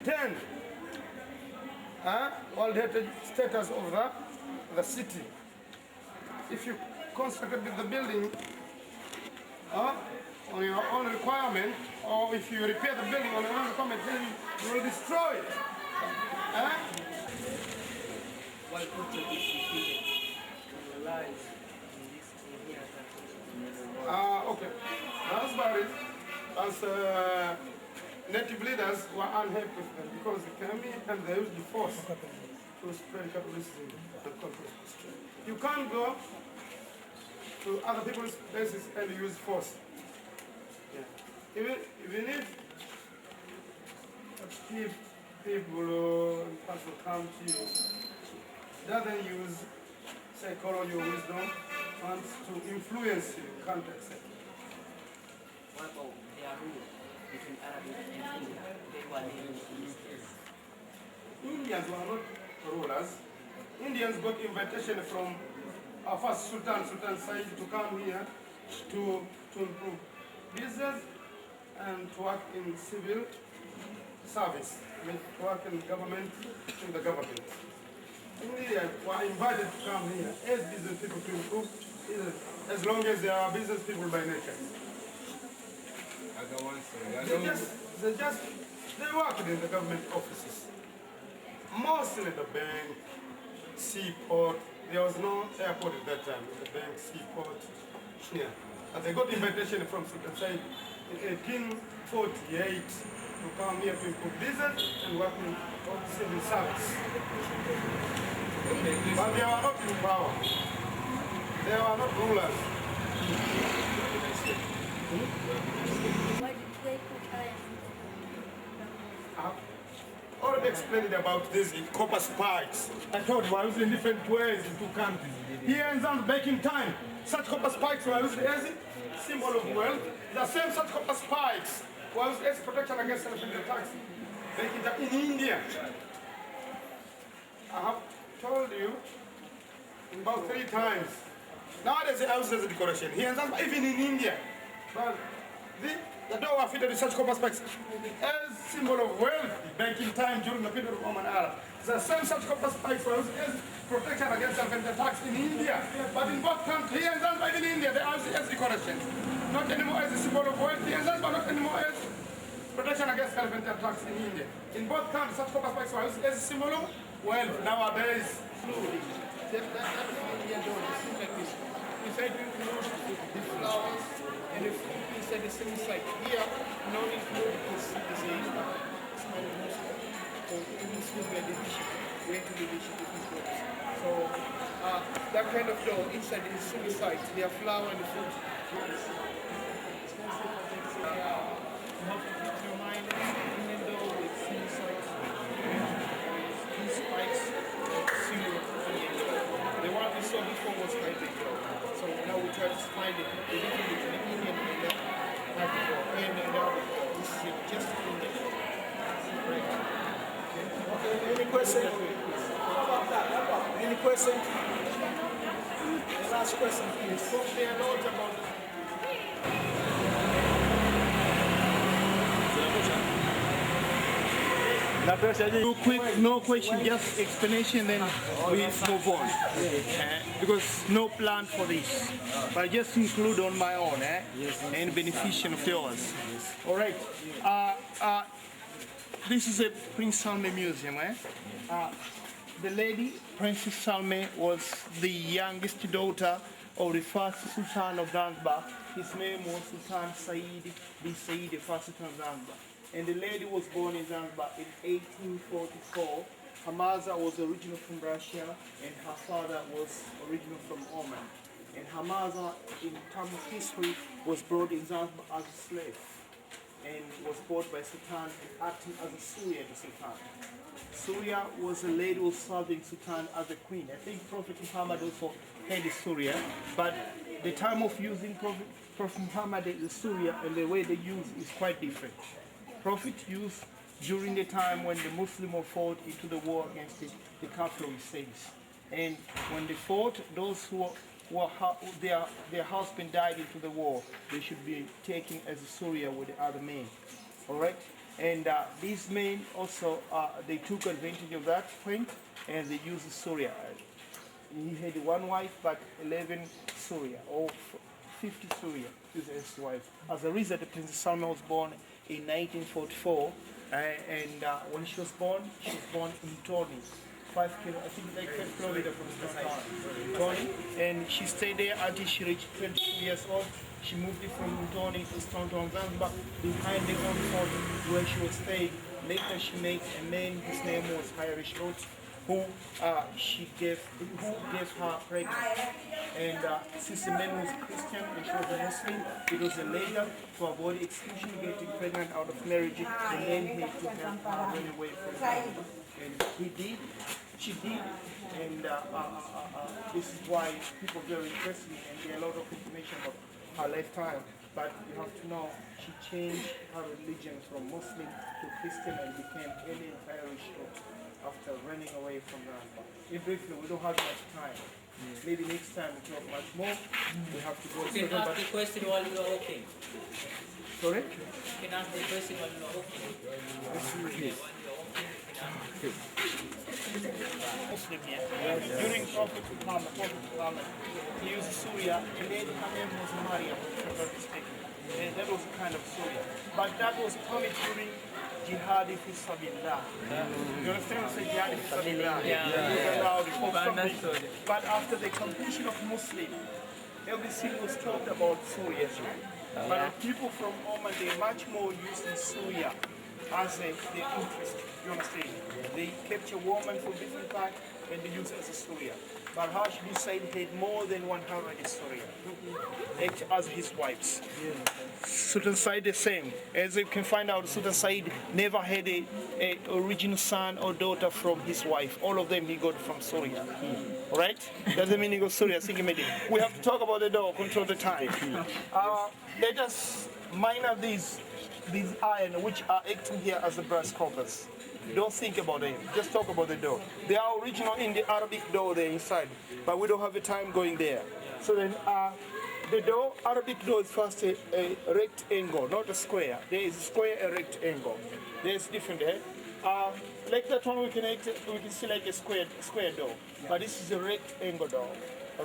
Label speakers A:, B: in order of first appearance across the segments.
A: maintain World Heritage status of the city. If you constructed the building on your own requirement, or if you repair the building on your own requirement, then you will destroy it.
B: Why put this defeated to realize in this in here that
A: Okay. That's about it. As native leaders were unhappy with them because they came in and they used the force to spread Catholicism and control. You can't go to other people's places and use force. Yeah. Even if people come to you, doesn't use psychology or wisdom, wants to influence you, you can't accept it.
B: what about their rule between Arabic and India? They were living in this case.
A: Indians were not rulers. Indians got invitation from our first Sultan, Sultan Said, to come here to improve business and to work in civil service, to work in government, in the government. Indians were invited to come here as business people to improve business, as long as they are business people by nature. They worked in the government offices. Mostly the bank, seaport. There was no airport at that time. The bank, seaport. Yeah. And they got invitation from Sultan Said in 1848 to come here to improve business and work in civil service. But they were not in power. They were not rulers.
C: Why did they put iron?
A: Already explained about this in copper spikes. I told you I was in different ways in two countries. Here in Zanzibar, back in time, such copper spikes were used as a symbol of wealth. The same such copper spikes were used as protection against elephant attacks. Back in time, in India. I have told you about 3 times. Nowadays, I use as a decoration. Here in Zanzibar, even in India. But the door were fitted with such copper spikes as symbol of wealth back in time during the period of Roman era. The same such copper spikes were used as protection against elephant attacks in India. But in both countries, here in Zanzibar, in India, they are used as decoration. Not anymore as a symbol of wealth. Here in Zanzibar, not anymore as protection against elephant attacks in India. In both countries, such copper spikes were used as a symbol of wealth nowadays.
D: That's Indian door. It seems like this. Inside you include the flowers and the fruit inside the same side. Here, no include this is a small Muslim. So in Muslim we are division. We have to division different groups. So that kind of door inside the same side, there are flower and the fruit. You mind Indian door with same side. These spikes symbol of Indian door. The one we saw before was hybrid door. So now we try to find it, the difference between the Indian and the hybrid door and the Arabic door. This is just Indian door. Right. Okay, any question? Any question? The last question, please. Talk there a lot about no question, just explanation, then we move on. Because no plan for this, but I just include on my own, and beneficial of yours. All right. This is a Prince Salme Museum. The lady, Princess Salme, was the youngest daughter of the first Sultan of Zanzibar. His name was Sultan Said bin Said, the first Sultan of Zanzibar. And the lady was born in Zanzibar in 1844. Her mother was original from Russia and her father was original from Oman. And her mother, in terms of history, was brought in Zanzibar as a slave and was bought by Sultan and acting as a Surya to Sultan. Surya was a lady who was serving Sultan as a queen. I think Prophet Muhammad also had a Surya, but the time of using Prophet Muhammad the Surya and the way they use is quite different. Prophet used during the time when the Muslims fought into the war against the capital of Saints. And when they fought, those who their husband died into the war, they should be taken as a Surya with the other men. All right? And these men also, they took advantage of that point and they used Surya. He had one wife, but 11 Surya, or 50 Surya, his wife. As a result, Princess Salma was born in 1944, and when she was born in Tony, 5 kilometers from Tony, and she stayed there until she reached 22 years old. She moved from Tony to Stone Town, Zanzibar, behind the old fort where she was staying. Later she met a man whose name was Irish Rhodes, who gave her pregnant. And since the man was Christian and she was a Muslim, it was illegal to avoid execution, getting pregnant out of marriage. The man had to help her run away from her. And he did, she did, and this is why people are very interested and get a lot of information about her lifetime. But you have to know, she changed her religion from Muslim to Christian and became Alien Irish after running away from Zanzibar. In briefly, we don't have much time. Maybe next time we talk much more. We have to go.
B: You can ask the question while you are walking.
D: Sorry?
B: You can ask the question while you are walking.
D: Muslim here. During Prophet Muhammad, he used Surya, and then her name was Maryam, if I'm not mistaken. And that was a kind of Surya. But that was only during Jihad fi Sabilillah. You understand what I say? Jihad fi Sabilillah. But after the completion of Muslim, everything was talked about Surya. But the people from Oman, they much more using Surya as their interest. You understand? They capture women from different parts and they use it as a Surya. But Hashmi Said had more than 100 Surya as his wives. Sultan Said the same. As you can find out, Sultan Said never had a original son or daughter from his wife. All of them he got from Surya. Alright? Doesn't mean he got Surya. We have to talk about the door, control the time. Let us minor these iron which are acting here as the brass coppers. Don't think about them, just talk about the door. They are original in the Arabic door there inside, but we don't have the time going there. So then the door, Arabic door is first a rectangle, not a square. There is a square, a rectangle. There's different there. Like that one we can see like a square door, but this is a rectangle door.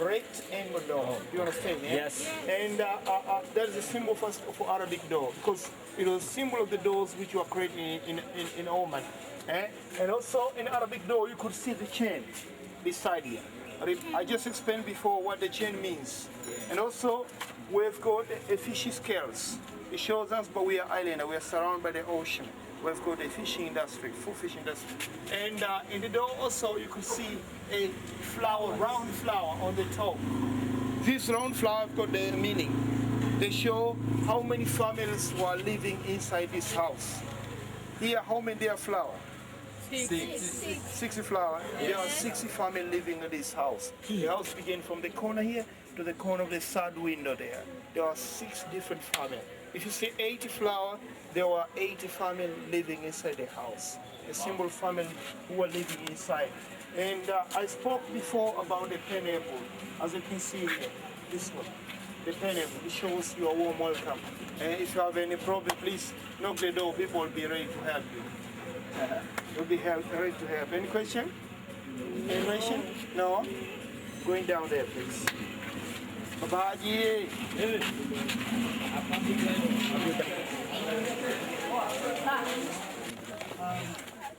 D: Rectangle door. You understand? Yeah?
E: Yes.
D: And that is a symbol first for Arabic door because it was a symbol of the doors which were created in Oman. And also in Arabic door you could see the chain beside here. I just explained before what the chain means. And also we've got a fishy scales. It shows us but we are island, we are surrounded by the ocean. We've got a fishing industry, full fish industry. And in the door also you could see a flower, round flower on the top. This round flower have got the meaning. They show how many families were living inside this house. Here, how many there are flowers? 60 flowers. There are 60 families living in this house. The house began from the corner here to the corner of the side window there. There are 6 different families. If you see 80 flowers, there were 80 families living inside the house. A symbol family who were living inside. And I spoke before about the pineapple. As you can see here, this one. The pineapple, it shows you a warm welcome. And if you have any problem, please knock the door. People will be ready to help you. We'll be ready to help. Any question? Any question? No? Going down there, please. Babaji.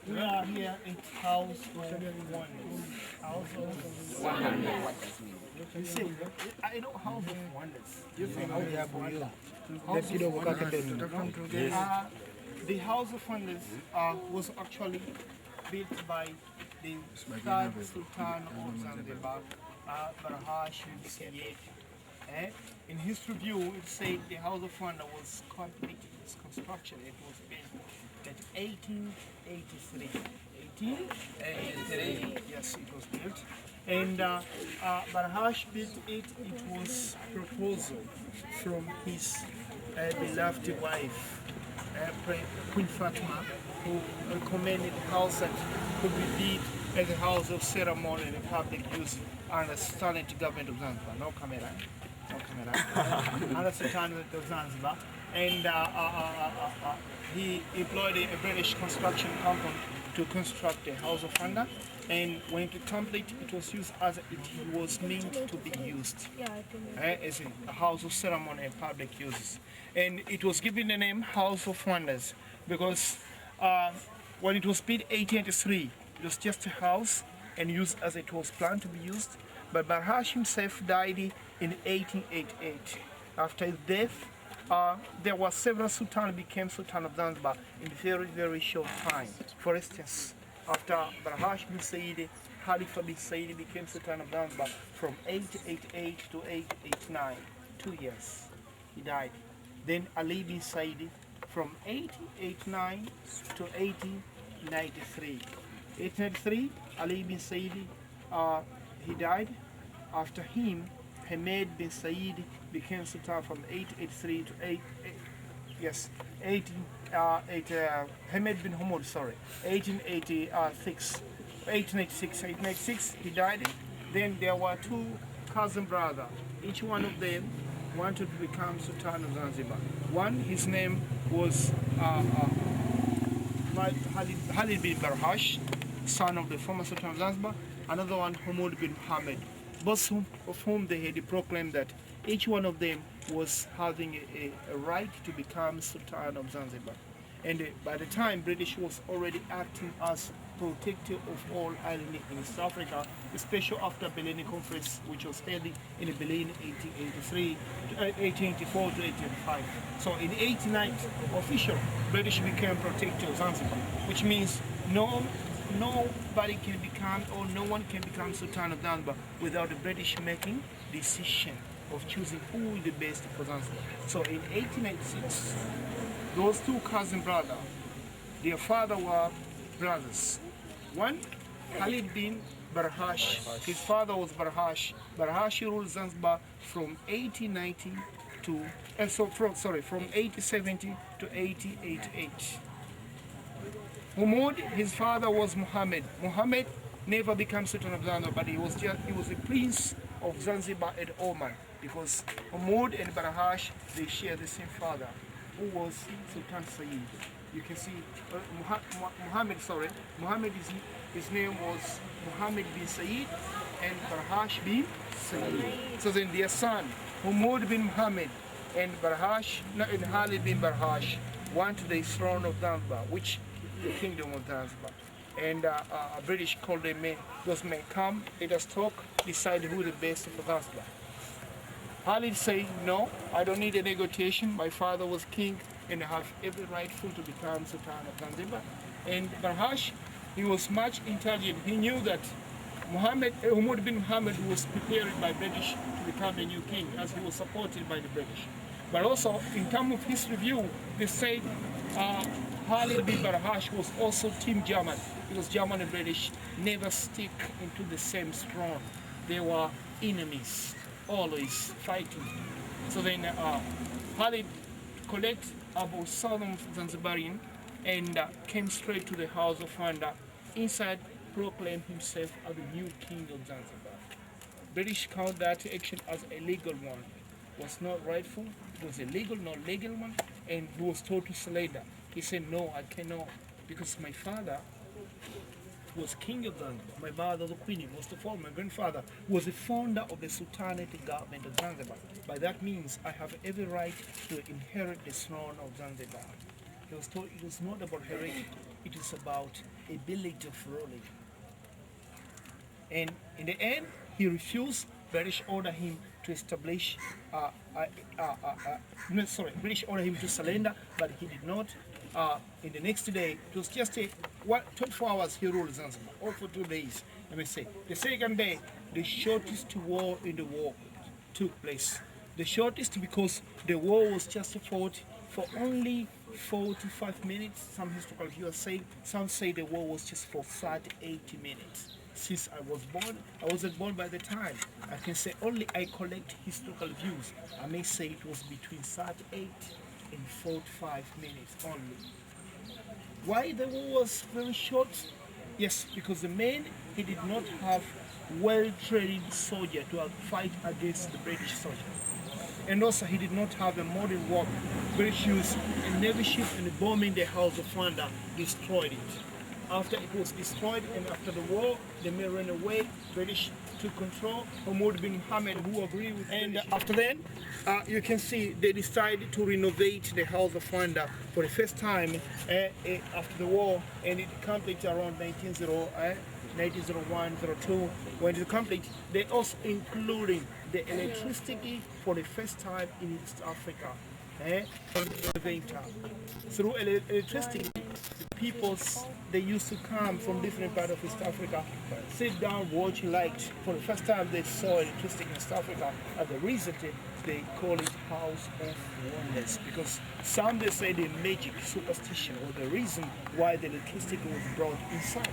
D: We are here in House of Wonders. House of Wonders. You see, I know House of Wonders. You think House of Wonders? The House of Wonders was actually built by the third Sultan of Zanzibar, Barhash Sayyid. In his review, it said the House of Wonders was completed its construction. It was built in 1883. 1883. Yes, it was built. And Barhash built it. It was proposal from his beloved wife, Queen Fatima, who recommended the house that could be built as a house of ceremony and public use under Sultanate government of Zanzibar. No camera. Under Sultanate of Zanzibar. and he employed a British construction company to construct the House of Wonder. And when it complete, it was used as it was meant to be used, as a house of ceremony and public uses. And it was given the name House of Wonders because when it was built 1883, it was just a house and used as it was planned to be used. But Barhash himself died in 1888. After his death, there were several sultans became Sultan of Zanzibar in a very, very short time. For instance, after Barhash bin Said, Khalifa bin Said became Sultan of Zanzibar from 1888 to 1889, 2 years. He died. Then Ali bin Said from 1889 to 1893. 1893, Ali bin Said, he died. After him, Hamid bin Said became Sultan from 1883 to 1886, he died. Then there were two cousin brothers. Each one of them wanted to become Sultan of Zanzibar. One, his name was Khalid bin Barhash, son of the former Sultan of Zanzibar. Another one, Hamoud bin Mohammed. Both of whom they had proclaimed that each one of them was having a right to become Sultan of Zanzibar. And by the time, British was already acting as protector of all islands in East Africa, especially after Berlin Conference, which was held in Berlin 1884 to 1885. So in 1890, official British became protector of Zanzibar, which means nobody can become, or no one can become Sultan of Zanzibar without the British making decision of choosing who is the best for Zanzibar. So in 1896, those two cousin brothers, their father were brothers. One, Khalid bin Barhash, his father was Barhash. Barhash ruled Zanzibar from 1890 to, from 1870 to 1888. Hamoud, his father was Muhammad. Muhammad never became Sultan of Zanzibar, but he was a prince of Zanzibar and Oman, because Hamoud and Barhash, they share the same father, who was Sultan Said. You can see Muhammad, his name was Muhammad bin Said and Barhash bin Said. So then their son, Hamoud bin Muhammad and Khalid bin Barhash, wanted the throne of Zanzibar, which the kingdom of Zanzibar. And British called them men. Those men come, let us talk, decide who the best for Zanzibar. Khalid said, no, I don't need a negotiation. My father was king and I have every rightful to become Sultan of Zanzibar. And Barhash, he was much intelligent. He knew that Hamoud bin Muhammad was prepared by British to become a new king, as he was supported by the British. But also, in terms of his review, they said Khalid bin Barhash was also Team German, because German and British never stick into the same throne. They were enemies, always fighting. So then Khalid collected about 1,000 Zanzibarian and came straight to the House of Wonder. Inside, proclaimed himself as the new king of Zanzibar. British count that action as a legal one. It was not rightful, it was illegal, not legal one, and he was told to surrender. He said, no, I cannot, because my father was king of Zanzibar. My mother, the queen, most of all, my grandfather was the founder of the Sultanate government of Zanzibar. By that means, I have every right to inherit the throne of Zanzibar. He was told it was not about heredity, it is about ability of ruling. And in the end, he refused. British ordered him to establish, British ordered him to surrender, but he did not. In the next day, it was just 24 hours he ruled Zanzibar, or for 2 days, let me say. The second day, the shortest war in the war took place. The shortest because the war was just fought for only 45 minutes. Some historical viewers say, some say the war was just for 80 minutes. Since I was born, I wasn't born by the time. I can say only I collect historical views. I may say it was between 38 and 45 minutes only. Why the war was very short? Yes, because the man, he did not have well-trained soldier to fight against the British soldier. And also he did not have a modern warp. British used a navy ship and bombing the House of Wonder destroyed it. After it was destroyed and after the war, the men ran away. British took control. Mahmoud bin Mohammed, who agreed with and after then, you can see they decided to renovate the House of Wonder for the first time after the war, and it completed around 1901, 02. When it complete, they also including the electricity for the first time in East Africa. Through electricity, the peoples they used to come from different parts of East Africa, sit down, watch light. For the first time they saw electricity in East Africa. As a result, they call it House of Wonders because some they say the magic, superstition, or the reason why the electricity was brought inside.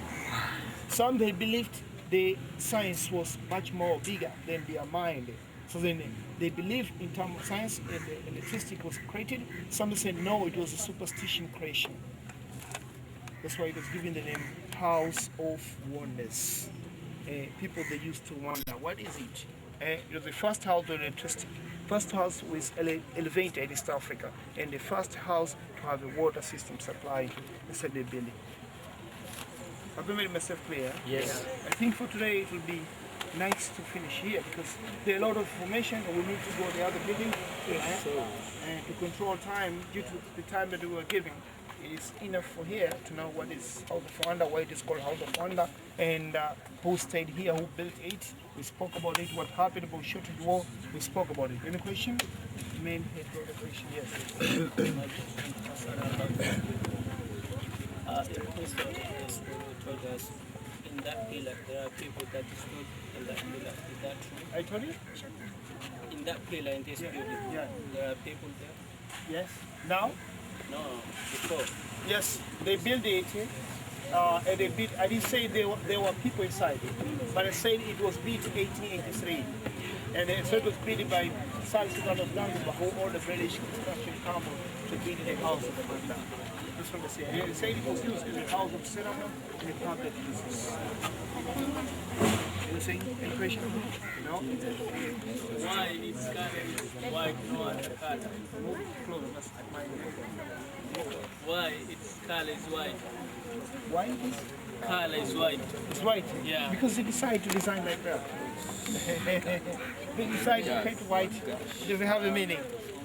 D: Some they believed the science was much more bigger than their mind. So then they believed in terms of science and the electricity was created. Some said no, it was a superstition creation. That's why it was given the name House of Wonders. People they used to wonder, what is it? It was the first house with electricity, first house with elevator in East Africa, and the first house to have a water system supply inside the building. Have I made myself clear?
B: Yes.
D: I think for today it will be nice to finish here because there are a lot of information and we need to go to the other building and to control time due to the time that we were giving. It is enough for here to know what is House of Wonder, why it is called House of Wonder, and who stayed here, who built it. We spoke about it, what happened about shortage war. We spoke about it. Any question? Main head of the question, yes.
B: In history, yes, you told us in that pillar there are people that stood in that pillar. Is that true?
D: I told you?
B: In that pillar in this building,
D: Yeah.
B: there are people there?
D: Yes. Now?
B: No, before.
D: Yes, they built it. And they built, I didn't say there were people inside, but I said it was built 1883. And so it was built by Sir Sultan of Zanzibar, who all the British construction company to build the House of Wonder. That's what they say. And they said it was used as a house of ceremony and a public uses. Anything? Any question? No?
B: Why is colored white, no other color?
D: Move close. That's my
B: Why its color is white?
D: Why is
B: Color is white.
D: it's white?
B: Yeah.
D: Because they decided to design like that. They decided to paint white. It doesn't have a meaning.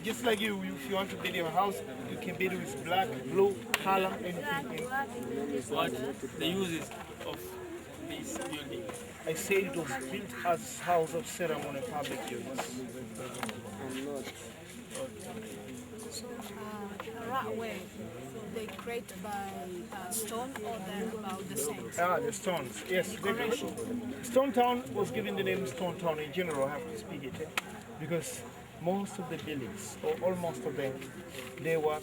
D: Just like you, if you want to build your house, you can build it with black, blue, color, anything.
B: What the uses of this building?
D: I said it was built as house of ceremony public use.
C: Right way, they create by stone or they're about the same?
D: The stones, yes. Stone Town was given the name Stone Town in general, I have to speak it, because most of the buildings, or almost of them, they were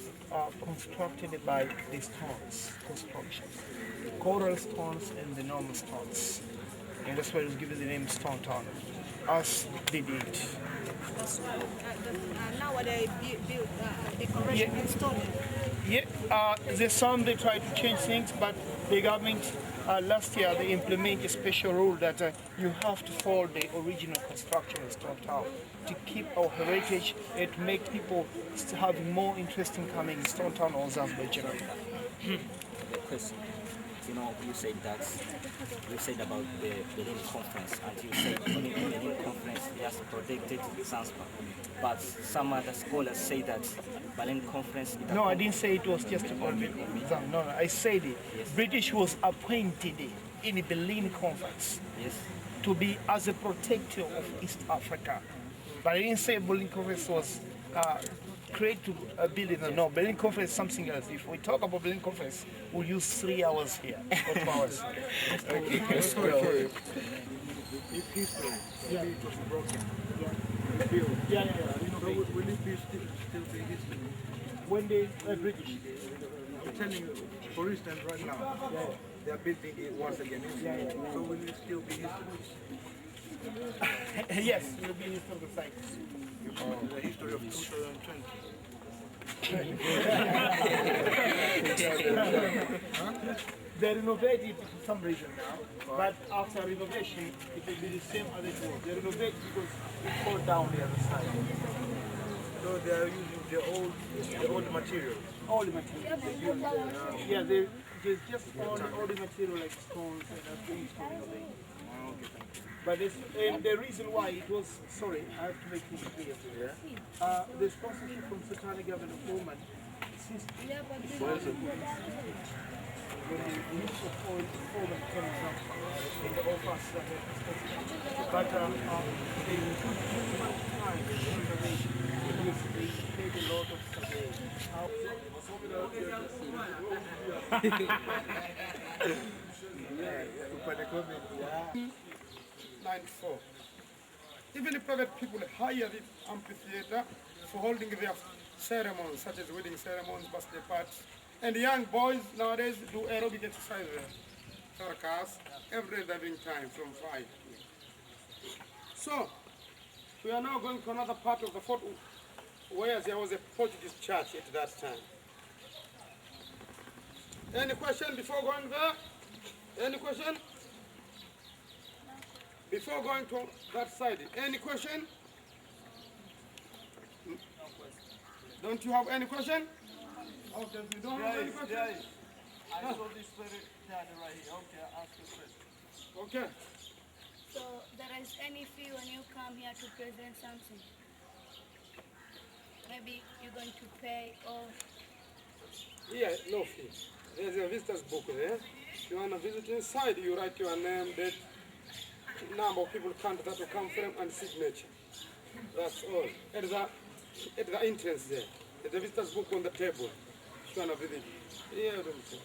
D: constructed by the stones, construction. Coral stones and the normal stones. And that's why it was given the name Stone Town, as they did.
C: That's why nowadays build decoration in stone.
D: Yeah, there's some they try to change things, but the government last year they implemented a special rule that you have to follow the original construction of Stone Town to keep our heritage and to make people have more interest in coming in Stone Town or Zanzibar generally.
E: The question, you know, you said about the Berlin conference, and you said only the Berlin conference just protected Zanzibar. But some other scholars say that Berlin conference.
D: No, I didn't say it was just about Zanzibar. No, I said it.
E: Yes.
D: British was appointed in the Berlin conference
E: Yes.
D: to be as a protector of East Africa. But I didn't say Berlin conference was create to build it. No, Berlin conference is something else. If we talk about Berlin conference, we'll use 3 hours here, or 2 hours.
A: If history,
D: Yeah.
A: maybe it was broken.
D: Yeah.
A: So will it be still be history?
D: When the British,
A: I'm telling you, for instance, right now, they are building it once again. So will it still be history?
D: yes, it will be historical site.
A: The history of 2020.
D: They renovated it for some reason now, but after renovation, it will be the same as it was. They renovated because it fall down the other side.
A: So they are using the old material.
D: All the material they use. Yeah, there's just all the material like stones and things coming of it. But and the reason why it was, sorry, I have to make this clear. The sponsorship from Sultana government of Oman, since when the use of Oman came from in the offers that were sponsored. But they took too much time in surveying because they paid a lot of surveying.
A: Yeah. 94. Even the private people hire the amphitheater for holding their ceremonies, such as wedding ceremonies, birthday parties. And the young boys nowadays do aerobic exercise there. Circus, every diving time from 5. So, we are now going to another part of the fort where there was a Portuguese church at that time. Any question before going there? Any question? Before going to that side, any question? Don't you have any question? Okay, if you don't have any question.
D: I saw this very card right here. Okay, I'll ask you a question.
A: Okay.
C: So there is any fee when you come here to present something? Maybe you're going to pay or...
A: Yeah, no fee. There's a visitor's book there. If you want to visit inside, you write your name, date, number of people count that will come from, and signature. That's all. At the entrance there. There's a visitor's book on the table. If you want to visit. Yeah, don't say.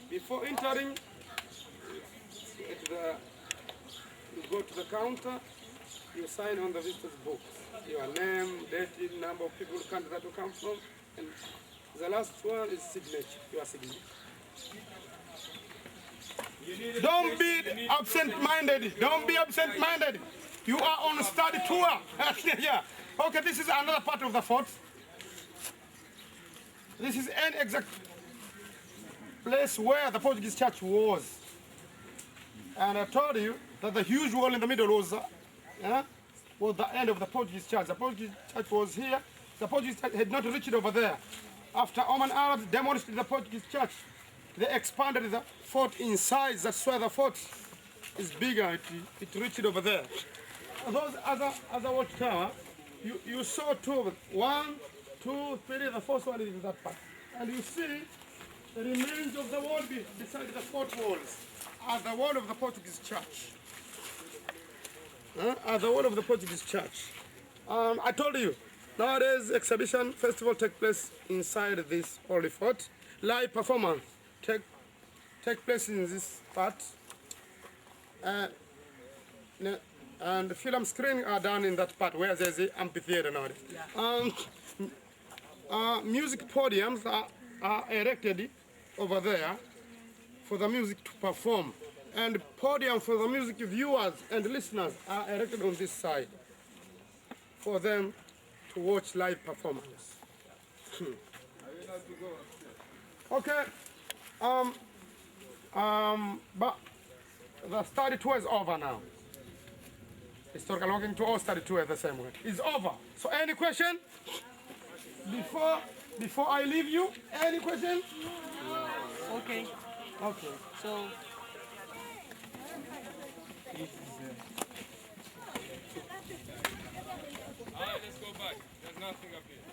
A: Before entering, you go to the counter, you sign on the visitor's book. Your name, date, number of people count that will come from, and the last one is signature, your signature. Don't be absent-minded. Don't be absent-minded. You are on a study tour. Yeah. Okay, this is another part of the fort. This is an exact place where the Portuguese church was. And I told you that the huge wall in the middle was the end of the Portuguese church. The Portuguese church was here. The Portuguese church had not reached over there. After Oman Arabs demolished the Portuguese church, they expanded the fort in size. That's why the fort is bigger. It reached over there. Those other watchtower, you saw two of it. 1, 2, 3. The first one is in that part. And you see the remains of the wall beside the fort walls are the wall of the Portuguese church. Are the wall of the Portuguese church. I told you, nowadays exhibition festival take place inside this holy fort. Live performance take place in this part. And film screening are done in that part where there's the amphitheater nowadays. Music podiums are erected over there for the music to perform. And podium for the music viewers and listeners are erected on this side for them to watch live performance. Okay. But the study tour is over now. Historical walking tour or study tour the same way. It's over. So any question? Before I leave you, any question?
B: Okay.
A: Okay.
B: So
F: Alright, let's go back. There's nothing up here.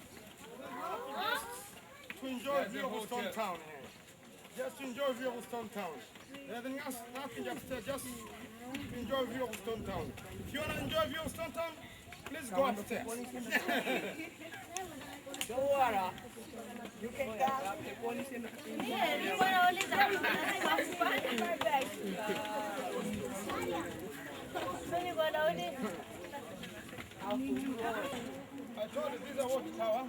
A: To enjoy view of Stone Town here. Just to enjoy view of Stone Town. Nothing else, nothing upstairs, just to enjoy view of Stone Town. If you want to enjoy view of Stone Town, please go upstairs. I told you these are watchtower.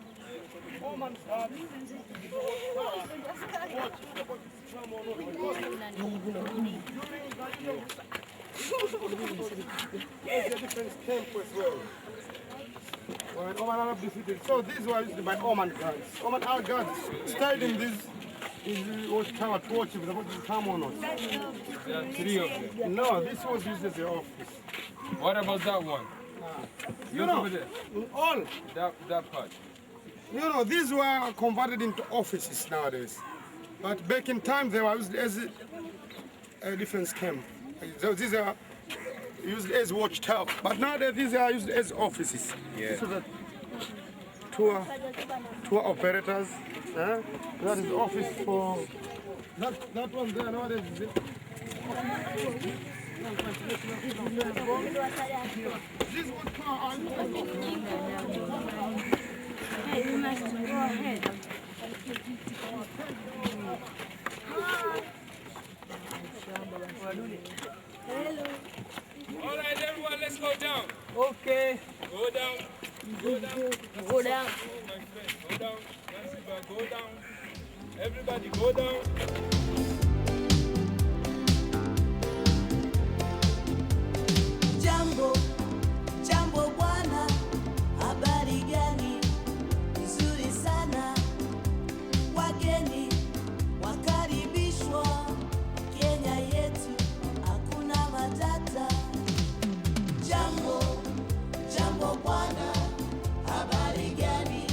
A: Oman Arabs. There's a different camp as well. When Oman Arab defeated. So these were used by Oman guards. Oman Arab guards stayed in this watchtower to watch if the Portuguese come or not.
F: There are 3 of them.
A: No, this was used as the office.
F: What about that one?
A: You know,
F: over there.
A: all.
F: That part.
A: You know, these were converted into offices nowadays. But back in time, they were used as a different scheme. So these are used as watchtower. But nowadays, these are used as offices.
F: Yeah.
A: So that tour operators. That is office for that one there nowadays. Is it? This one car are used as offices.
C: Hey, you must go ahead.
F: All right, everyone, let's go down.
B: Okay.
F: Go down. Go down.
C: Go down.
F: Oh, my friend, go down. Zanzibar, go down. Everybody, go down.
G: Jambo, jambo bwana, habari gani? Nzuri sana, wageni wakaribishwa Kenya yetu, hakuna matata. Jambo, jambo bwana, habari gani?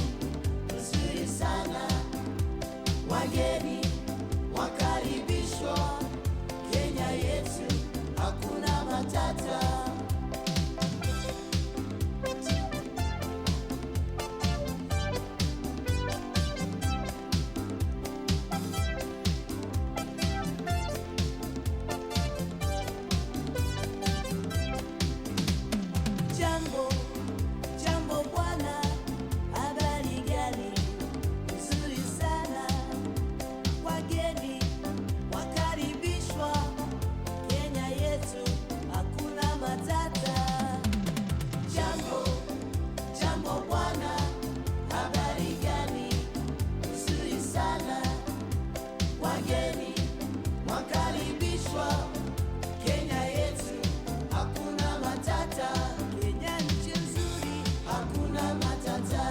G: Nzuri sana, wageni wakaribishwa Kenya yetu, hakuna matata. Jambo, jambo bwana, habari gani? Nzuri sana, wageni wakaribishwa Kenya yetu, hakuna matata. Jambo, jambo bwana, habari gani? Nzuri sana, wageni wakaribishwa Kenya yetu, hakuna matata. Kenya nchi nzuri, hakuna matata.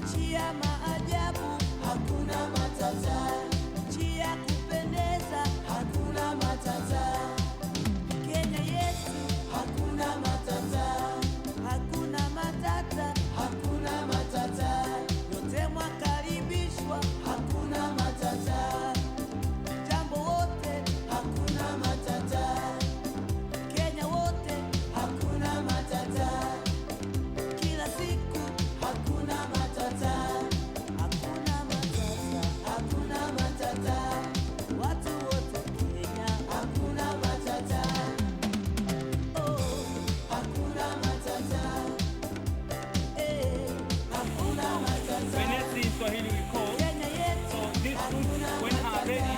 G: Nchi ya maajabu, hakuna matata. Nchi ya kupendeza, hakuna matata. Kenya yetu, hakuna matata. Hakuna matata, hakuna matata. Yote mwakaribishwa, hakuna matata. Jambo wote, hakuna matata. Kenya wote, hakuna matata. Kila siku, hakuna matata. Hakuna matata, hakuna matata. Watu wote Kenya, hakuna matata. Oh, hakuna matata. Hakuna matata.
B: Finesse in Swahili we call.
G: Kenya yetu,
B: So these fruits, when are ready,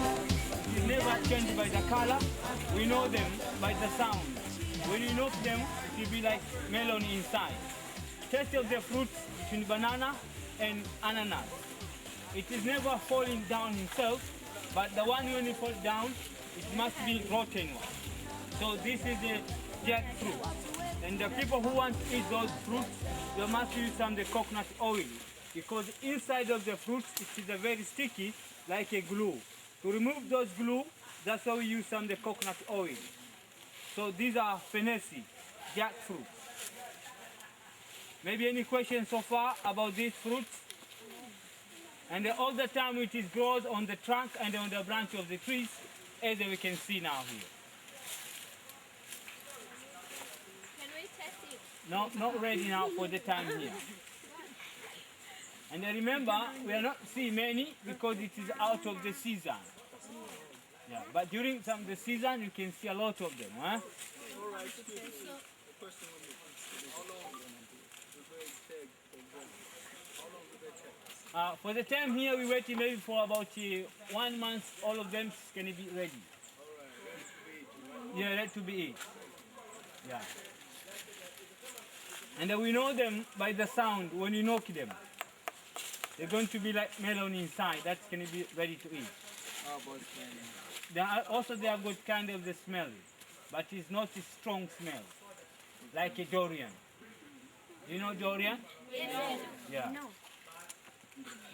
B: it is never changed by the color. We know them by the sound. When you knock them, it will be like melon inside. Taste of the fruit between banana and ananas. It is never falling down himself, but the one when it falls down, it must be rotten one. So this is the jackfruit. And the people who want to eat those fruits, they must use some of the coconut oil, because inside of the fruits it is a very sticky, like a glue. To remove those glue, that's why we use some of the coconut oil. So these are fenesi, jackfruit. Maybe any questions so far about these fruits? And all the time it is grows on the trunk and on the branch of the trees, as we can see now here.
C: Can we test it?
B: No, not ready now for the time here. And remember, we are not seeing many because it is out of the season. Yeah, but during some of the season, you can see a lot of them. Huh? For the time here, we're waiting maybe for about 1 month. All of them can be ready. Yeah, ready to be eaten. Yeah. And we know them by the sound when you knock them. They're going to be like melon inside. That's going to be ready to eat. They are also they have got kind of the smell, but it's not a strong smell, like a durian. You know durian?
C: Yes.
B: Yeah.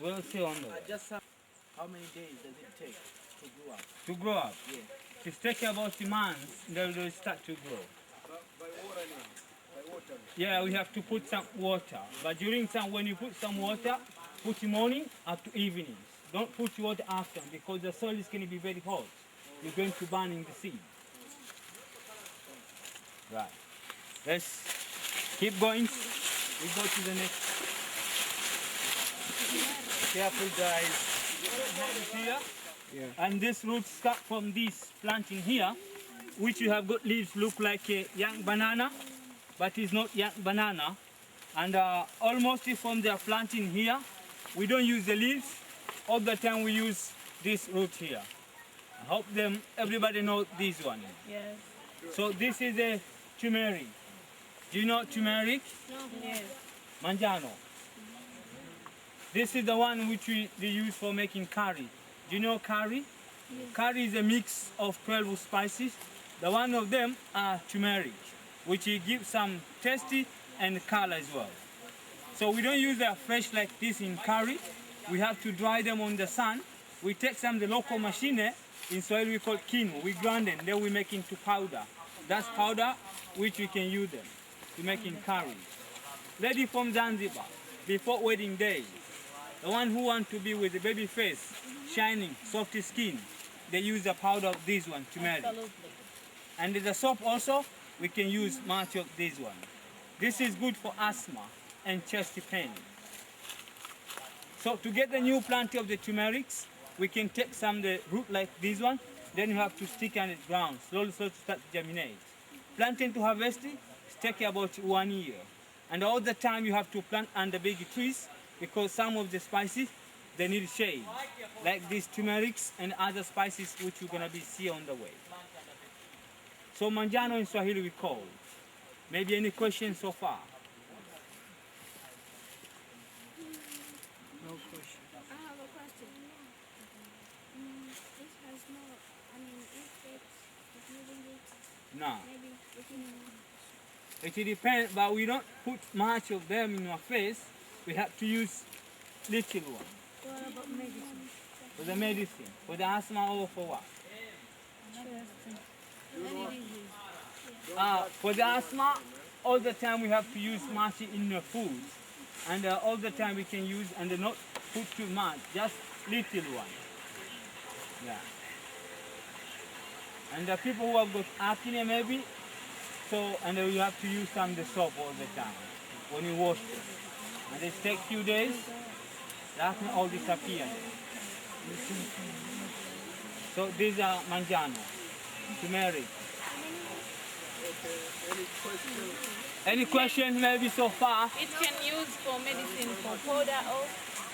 B: We'll see on that. Just how many days does it take to grow up? To grow up?
F: Yeah.
B: It takes about a month, they'll start to grow.
F: By watering, by watering.
B: Yeah, we have to put some water. But during time, when you put some water, put morning up to evening. Don't put water after because the soil is going to be very hot. You're going to burn in the seed. Right. Let's keep going. We go to the next. Careful, guys. Here. Yeah. And this root start from this planting here, which you have got leaves look like a young banana, but it's not young banana. And almost from their planting here, we don't use the leaves. All the time we use this root here. I hope everybody knows this one.
C: Yes.
B: So this is a turmeric. Do you know turmeric?
C: No. Yes.
B: Manjano. This is the one which they use for making curry. Do you know curry? Yes. Curry is a mix of 12 spices. The one of them are turmeric, which gives some tasty and color as well. So we don't use them fresh like this in curry. We have to dry them on the sun. We take some of the local machine, in soil we call quinoa. We grind them, then we make into powder. That's powder which we can use them to make in curry. Lady from Zanzibar, before wedding day, the one who want to be with the baby face, shining, soft skin, they use the powder of this one, turmeric.
C: Absolutely.
B: And the soap also, we can use much of this one. This is good for asthma and chest pain. So to get the new plant of the turmerics, we can take some of the root like this one, then you have to stick on the ground, slowly to start to germinate. Planting to harvest it takes about 1 year. And all the time you have to plant under big trees because some of the spices, they need shade, like these turmerics and other spices which you're gonna be see on the way. So manjano in Swahili we call. Maybe any questions so far?
D: No question.
H: I have a question. This has no, I mean, if it's using it,
B: No.
H: maybe we can.
B: It depends, but we don't put much of them in our face. We have to use little one.
H: What about medicine?
B: For the medicine, for the asthma or for what? For the asthma, all the time we have to use much in the food. And all the time we can use and not put too much, just little one. Yeah. And the people who have got acne maybe, so, and you have to use some of the soap all the time when you wash it. And it takes few days, the acne all disappears. So these are manjano, turmeric. Any questions maybe so far?
C: It can use for medicine for powder or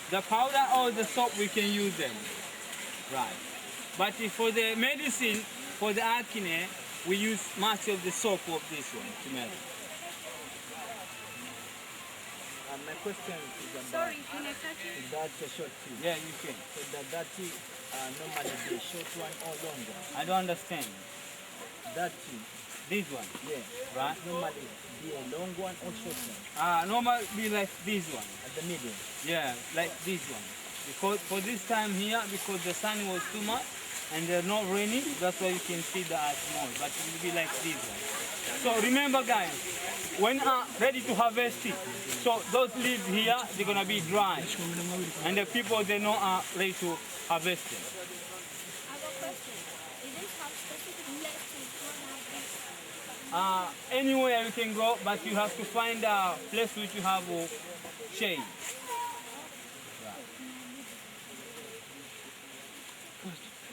B: The powder or the soap we can use them. Right. But for the medicine, for the acne, we use much of the soap of this one, turmeric.
E: My question is about
C: sorry, can I touch it?
E: that short tea.
B: Yeah, you can.
E: So that tea normally the short one or longer.
B: I don't understand.
E: That tea,
B: This one,
E: yeah,
B: right?
E: normally be a long one or short one
B: Normal be like this one.
E: at the middle.
B: Yeah, like this one. Because for this time here, because the sun was too much and they're not raining, that's why you can see the small. But it will be like this one. So remember, guys, when ready to harvest it, so those leaves here, they're gonna be dry, and the people they know are ready to harvest it.
H: I have a question. Is this have specific place to grow like this?
B: Anywhere you can grow, but you have to find a place which you have shade.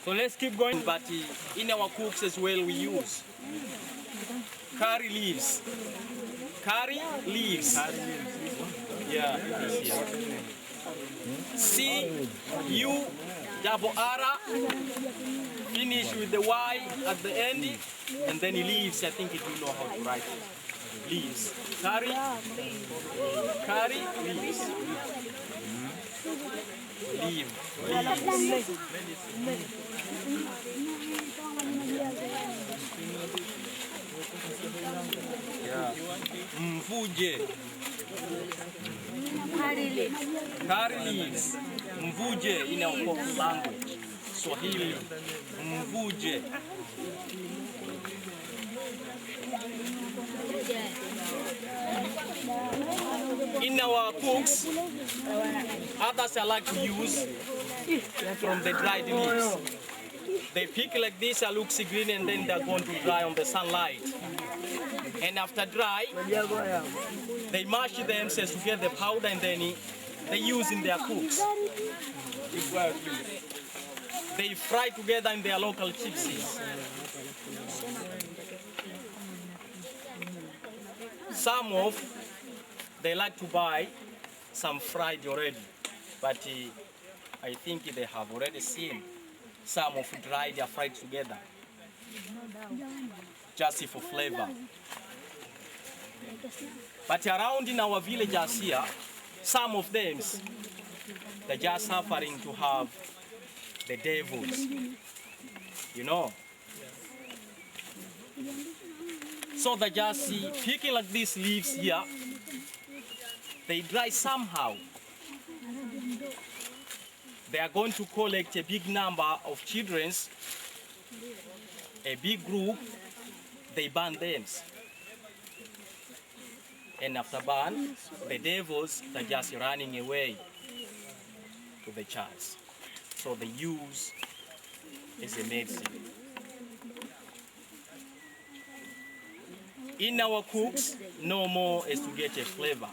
B: So let's keep going.
I: But in our cooks as well, we use curry leaves. Curry leaves. Yeah. C-U-R-R. Finish with the Y at the end, and then leaves. I think it will know how to write it. Leaves. Curry. Curry leaves. Leave. Yeah. Mvuje. Curry leaves. Mvuje in our language. Swahili. Mvuje. In our cooks, others I like to use from the dried leaves. They pick like this, it looks green, and then they're going to dry on the sunlight. And after dry, they mash them to get the powder, and then they use in their cooks. They fry together in their local chipsies. Some of they like to buy some fried already, but I think they have already seen some of dried, they are fried together, just for flavor. But around in our villages here, some of them, they're just suffering to have the devils, you know. So they just picking like these leaves here, they dry somehow. They are going to collect a big number of children, a big group, they burn them. And after burn, the devils are just running away to the church. So they use as a medicine. In our cooks, no more is to get a flavor.